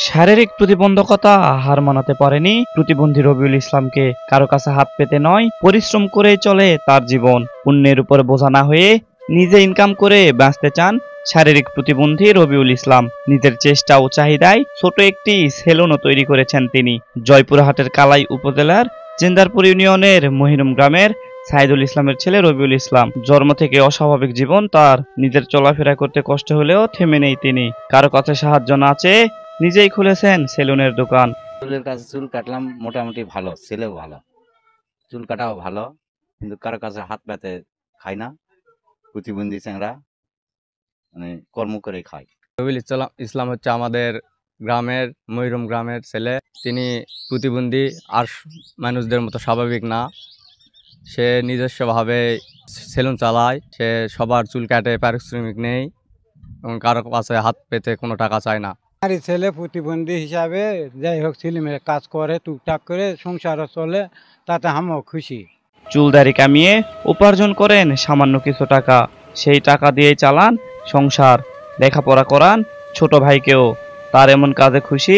শারীরিক প্রতিবন্ধকতা হার মানাতে পারেনি প্রতিবন্ধী রবিউল ইসলামকে। কারো কাছে হাত পেতে নয়, পরিশ্রম করেই চলে তার জীবন। অন্যের উপর বোঝা না হয়ে নিজে ইনকাম করে বাঁচতে চান শারীরিক প্রতিবন্ধী রবিউল ইসলাম। নিজের চেষ্টা ও চাহিদায় ছোট একটি সেলুনও তৈরি করেছেন তিনি। জয়পুরহাটের কালাই উপজেলার জিন্দারপুর ইউনিয়নের মহিরম গ্রামের সাইদুল ইসলামের ছেলে রবিউল ইসলাম। জন্ম থেকে অস্বাভাবিক জীবন তার। নিজের চলাফেরা করতে কষ্ট হলেও থেমে নেই তিনি। কারো কাছে সাহায্য না চেয়ে নিজেই খুলেছেন সেলুনের দোকান। চুলের কাছে চুল কাটলাম, মোটামুটি ভালো, ছেলেও ভালো, চুল কাটাও ভালো, কিন্তু কারো কাছে হাত পাতে খাই না। প্রতিবন্ধী চ্যাংরা, মানে কর্ম করে খায়। রবিউল ইসলাম হচ্ছে আমাদের গ্রামের ময়ূরম গ্রামের ছেলে। তিনি প্রতিবন্ধী, আর মানুষদের মতো স্বাভাবিক না। সে নিজস্বভাবে সেলুন চালায়, সে সবার চুল কাটে, পারিশ্রমিক নেই এবং কারো কাছে হাত পেতে কোনো টাকা চায় না। আমারই ছেলে প্রতিবন্ধী হিসাবে যাই হোক ছেলেমেয়ে কাজ করে, টুকটাক করে সংসারও চলে, তাতে আমিও খুশি। চুলদারি কামিয়ে উপার্জন করেন সামান্য কিছু টাকা। সেই টাকা দিয়েই চালান সংসার, লেখাপড়া করান ছোট ভাইকেও। তার এমন কাজে খুশি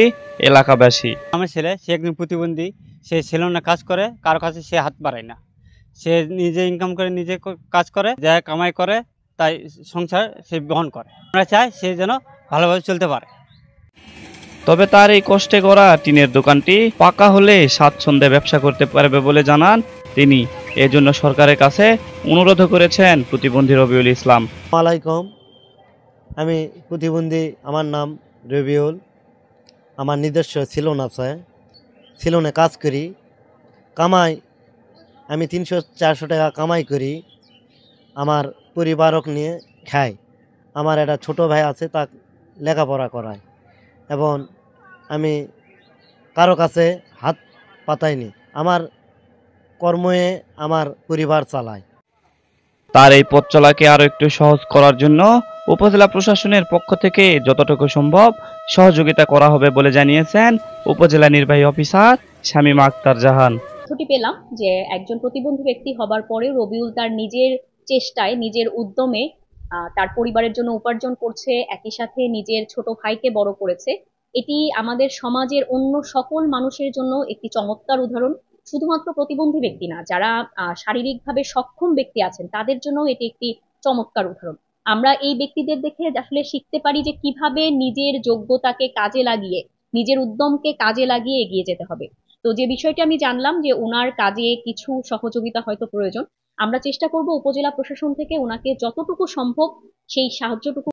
এলাকাবাসী। আমার ছেলে, সে একজন প্রতিবন্ধী, সে সেলুনে কাজ করে, কারো কাছে সে হাত বাড়ায় না। সে নিজে ইনকাম করে, নিজে কাজ করে, যা কামাই করে তাই সংসার সে বহন করে। আমরা চাই সে যেন ভালোভাবে চলতে পারে। তবে তার এই কষ্টে গড়া টিনের দোকানটি পাকা হলে স্বাচ্ছন্দ্যে ব্যবসা করতে পারবে বলে জানান তিনি। এজন্য সরকারের কাছে অনুরোধ করেছেন প্রতিবন্ধী রবিউল ইসলাম। আলাইকুম, আমি প্রতিবন্ধী, আমার নাম রবিউল। আমার নিজস্ব সেলুন আছে, সেলুনে কাজ করি, কামাই আমি 300-400 টাকা কামাই করি, আমার পরিবারক নিয়ে খাই। আমার একটা ছোট ভাই আছে, তা লেখাপড়া করায়, এবং আমি কারো কাছে হাত পাতাইনি। আমার কর্মে আমার পরিবার চালায়। তার এই পথ চলাকে আরো একটু সহজ করার জন্য উপজেলা প্রশাসনের পক্ষ থেকে যতটুকু সম্ভব সহযোগিতা করা হবে বলে জানিয়েছেন উপজেলা নির্বাহী অফিসার শামীমা আক্তার জাহান। ছুটি পেলাম যে একজন প্রতিবন্ধী ব্যক্তি হবার পরেও রবিউল তার নিজের চেষ্টায়, নিজের উদ্যমে তার পরিবারের জন্য উপার্জন করছে, একই সাথে নিজের ছোট ভাইকে বড় করেছে। এটি আমাদের সমাজের অন্য সকল মানুষের জন্য একটি চমৎকার উদাহরণ। শুধুমাত্র প্রতিবন্ধী ব্যক্তি না, যারা শারীরিকভাবে সক্ষম ব্যক্তি আছেন তাদের জন্য এটি একটি চমৎকার উদাহরণ। আমরা এই ব্যক্তিদের দেখে আসলে শিখতে পারি যে কিভাবে নিজের যোগ্যতাকে কাজে লাগিয়ে, নিজের উদ্যমকে কাজে লাগিয়ে এগিয়ে যেতে হবে। তো যে বিষয়টি আমি জানলাম যে ওনার কাজে কিছু সহযোগিতা হয়তো প্রয়োজন, আমরা চেষ্টা করব উপজেলা প্রশাসন থেকে ওনাকে যতটুকু সম্ভব সেই সাহায্যটুকু